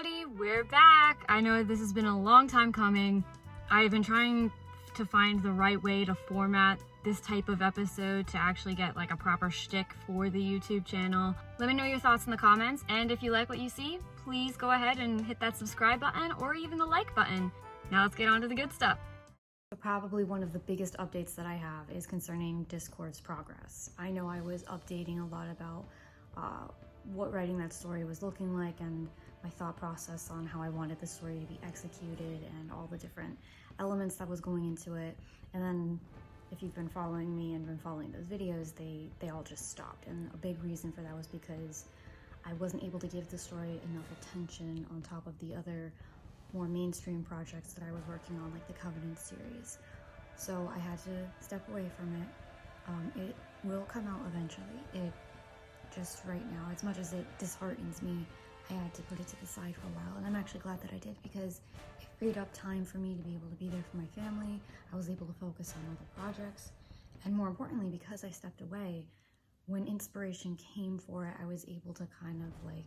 everybody, we're back. I know this has been a long time coming. I've been trying to find the right way to format this type of episode to actually get like a proper shtick for the YouTube channel. Let me know your thoughts in the comments, and if you like what you see, please go ahead and hit that subscribe button or even the like button. Now let's get on to the good stuff. Probably one of the biggest updates that I have is concerning Discord's progress. I know I was updating a lot about what writing that story was looking like and my thought process on how I wanted the story to be executed and all the different elements that was going into it. And then if you've been following me and been following those videos, they all just stopped. And a big reason for that was because I wasn't able to give the story enough attention on top of the other more mainstream projects that I was working on, like the Covenant series. So I had to step away from it. It will come out eventually. It just right now, as much as it disheartens me, I had to put it to the side for a while, and I'm actually glad that I did, because it freed up time for me to be able to be there for my family. I was able to focus on other projects, and more importantly, because I stepped away, when inspiration came for it, I was able to kind of like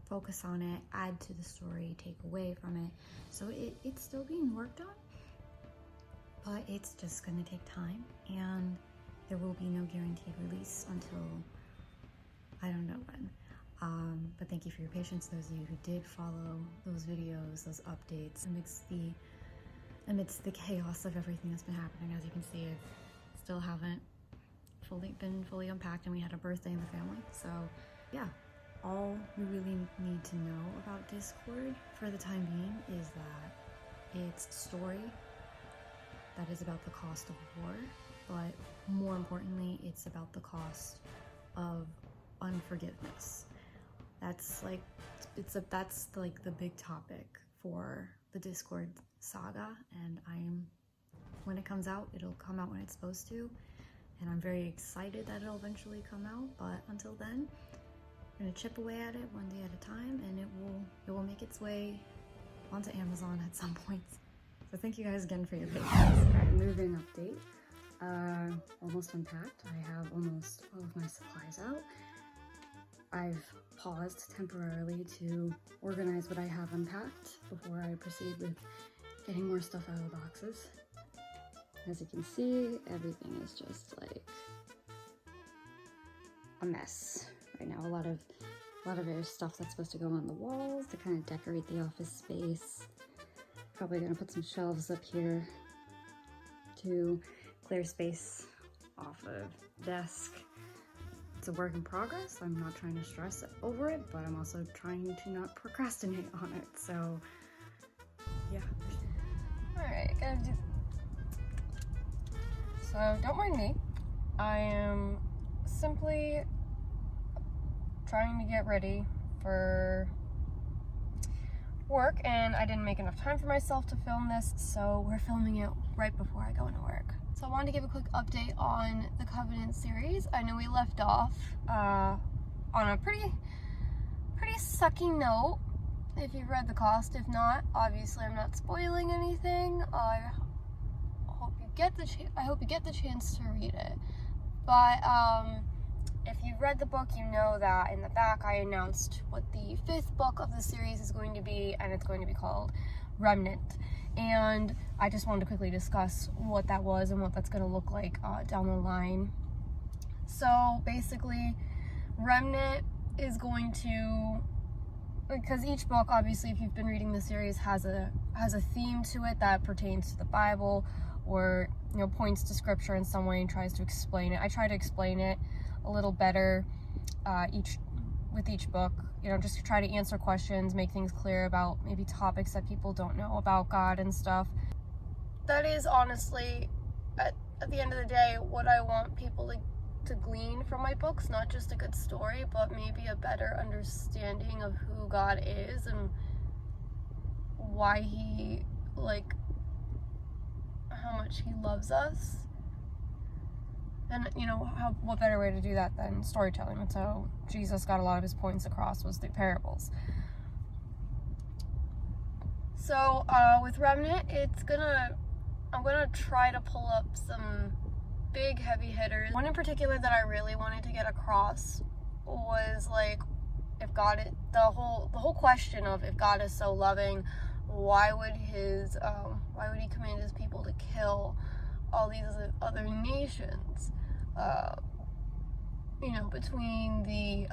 focus on it, add to the story, take away from it. So it's still being worked on, but it's just gonna take time, and there will be no guaranteed release until I don't know when. But thank you for your patience, those of you who did follow those videos, those updates, amidst the chaos of everything that's been happening. As you can see, I still haven't been fully unpacked, and we had a birthday in the family. So yeah, all we really need to know about Discord for the time being is that it's a story that is about the cost of war, but more importantly, it's about the cost of unforgiveness. That's like the big topic for the Discord saga, and when it comes out, it'll come out when it's supposed to, and I'm very excited that it'll eventually come out. But until then, I'm gonna chip away at it one day at a time, and it will make its way onto Amazon at some point. So thank you guys again for your patience. Alright, move-in update. Almost unpacked. I have almost all of my supplies out. I've paused temporarily to organize what I have unpacked before I proceed with getting more stuff out of the boxes. As you can see, everything is just like a mess right now. A lot of it is stuff that's supposed to go on the walls to kind of decorate the office space. Probably gonna put some shelves up here to clear space off of desk. It's a work in progress. I'm not trying to stress over it, but I'm also trying to not procrastinate on it. So yeah. Alright, gotta do. So don't mind me. I am simply trying to get ready for work, and I didn't make enough time for myself to film this, so we're filming it right before I go into work. So I wanted to give a quick update on the Covenant series. I know we left off on a pretty sucky note, if you've read the cost. If not, obviously I'm not spoiling anything. I hope you get the chance to read it. But if you've read the book, you know that in the back I announced what the 5th book of the series is going to be, and it's going to be called Remnant. And I just wanted to quickly discuss what that was and what that's going to look like down the line. So basically, Remnant is going to, because each book, obviously, if you've been reading the series, has a theme to it that pertains to the Bible, or points to scripture in some way and tries to explain it. I try to explain it a little better with each book, just to try to answer questions, make things clear about maybe topics that people don't know about God and stuff. That is honestly, at the end of the day, what I want people to glean from my books. Not just a good story, but maybe a better understanding of who God is and why he, how much he loves us. And what better way to do that than storytelling? That's how Jesus got a lot of his points across, was through parables. So with Remnant, I'm gonna try to pull up some big heavy hitters. One in particular that I really wanted to get across was if God, the whole question of if God is so loving, why would he command his people to kill all these other nations? Between the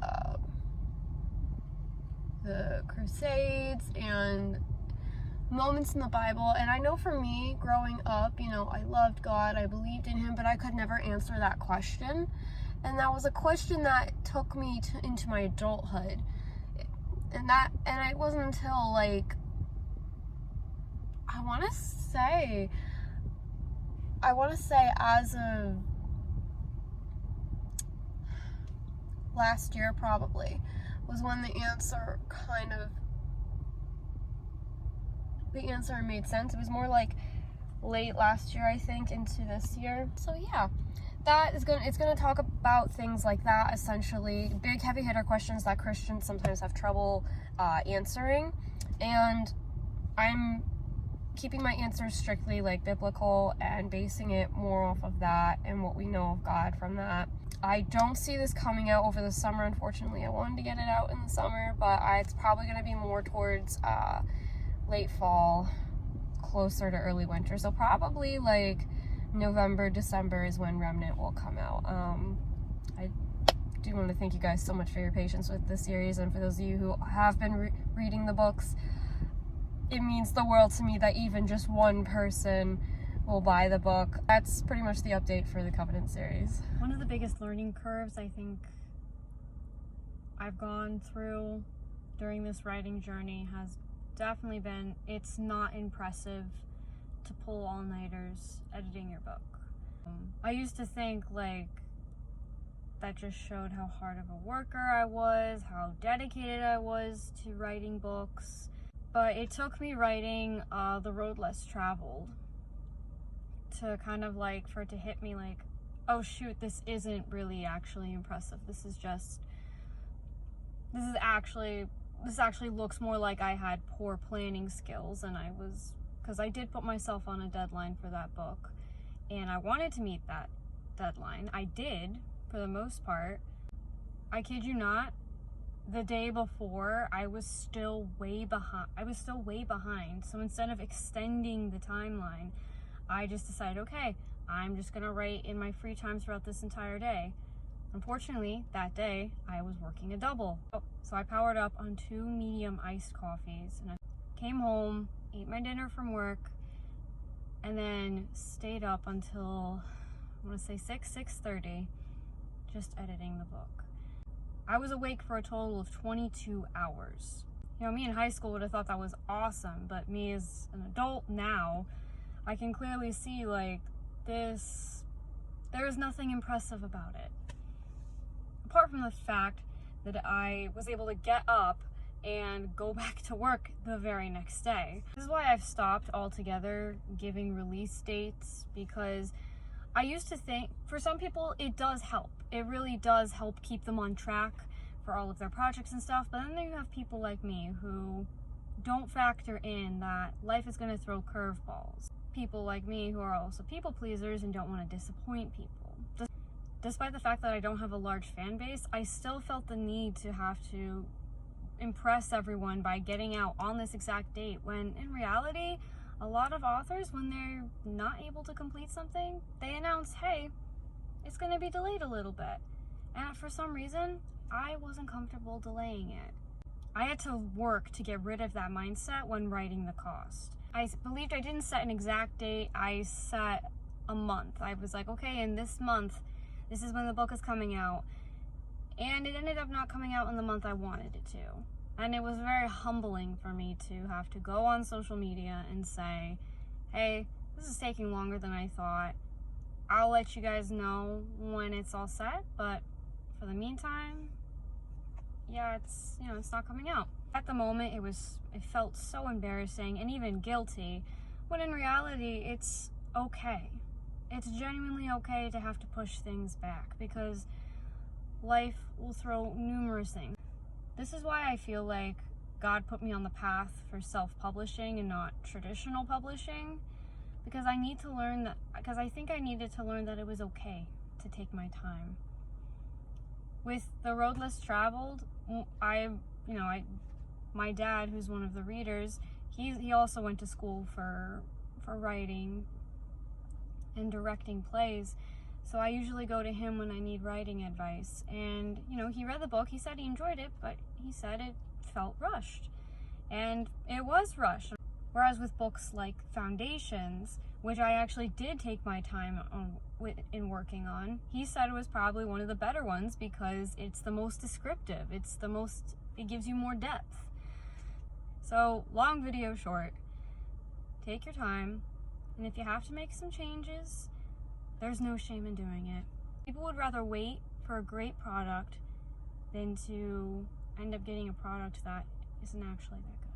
Crusades and moments in the Bible. And I know for me, growing up, I loved God, I believed in him, but I could never answer that question. And that was a question that took me into my adulthood. And it wasn't until, like, I want to say as of last year probably, was when the answer made sense. It was more like late last year, I think, into this year. So yeah, it's gonna talk about things like that, essentially big heavy hitter questions that Christians sometimes have trouble answering, and I'm keeping my answers strictly like biblical and basing it more off of that and what we know of God from that. I don't see this coming out over the summer, unfortunately. I wanted to get it out in the summer, but it's probably going to be more towards late fall, closer to early winter. So probably like November, December is when Remnant will come out. I do want to thank you guys so much for your patience with this series, and for those of you who have been reading the books, it means the world to me that even just one person will buy the book. That's pretty much the update for the Covenant series. One of the biggest learning curves I think I've gone through during this writing journey has definitely been, it's not impressive to pull all-nighters editing your book. I used to think like that just showed how hard of a worker I was, how dedicated I was to writing books. But it took me writing The Road Less Traveled to kind of like, for it to hit me like, oh shoot, this isn't really actually impressive. This actually looks more like I had poor planning skills, and because I did put myself on a deadline for that book, and I wanted to meet that deadline. I did, for the most part. I kid you not, the day before, I was still way behind. So instead of extending the timeline, I just decided, okay, I'm just gonna write in my free time throughout this entire day. Unfortunately, that day, I was working a double. So I powered up on 2 medium iced coffees, and I came home, ate my dinner from work, and then stayed up until, I want to say 6:30, just editing the book. I was awake for a total of 22 hours. Me in high school would have thought that was awesome, but me as an adult now, I can clearly see like this, there's nothing impressive about it. Apart from the fact that I was able to get up and go back to work the very next day. This is why I've stopped altogether giving release dates, because I used to think, for some people, it does help. It really does help keep them on track for all of their projects and stuff. But then you have people like me who don't factor in that life is going to throw curveballs. People like me who are also people pleasers and don't want to disappoint people. Despite the fact that I don't have a large fan base, I still felt the need to have to impress everyone by getting out on this exact date, when in reality, a lot of authors, when they're not able to complete something, they announce, hey, it's going to be delayed a little bit. And for some reason, I wasn't comfortable delaying it. I had to work to get rid of that mindset when writing The Cost. I believed I didn't set an exact date, I set a month. I was like, okay, in this month, this is when the book is coming out. And it ended up not coming out in the month I wanted it to. And it was very humbling for me to have to go on social media and say, hey, this is taking longer than I thought. I'll let you guys know when it's all set, but for the meantime, yeah, it's not coming out. At the moment, it felt so embarrassing and even guilty, when in reality, it's okay. It's genuinely okay to have to push things back, because life will throw numerous things. This is why I feel like God put me on the path for self-publishing and not traditional publishing, because I think I needed to learn that it was okay to take my time. With The Road Less Traveled, my dad, who's one of the readers, he also went to school for writing and directing plays. So I usually go to him when I need writing advice. And, he read the book. He said he enjoyed it, but he said it felt rushed. And it was rushed. Whereas with books like Foundations, which I actually did take my time in working on, he said it was probably one of the better ones because it's the most descriptive. It gives you more depth. So, long video short, take your time, and if you have to make some changes, there's no shame in doing it. People would rather wait for a great product than to end up getting a product that isn't actually that good.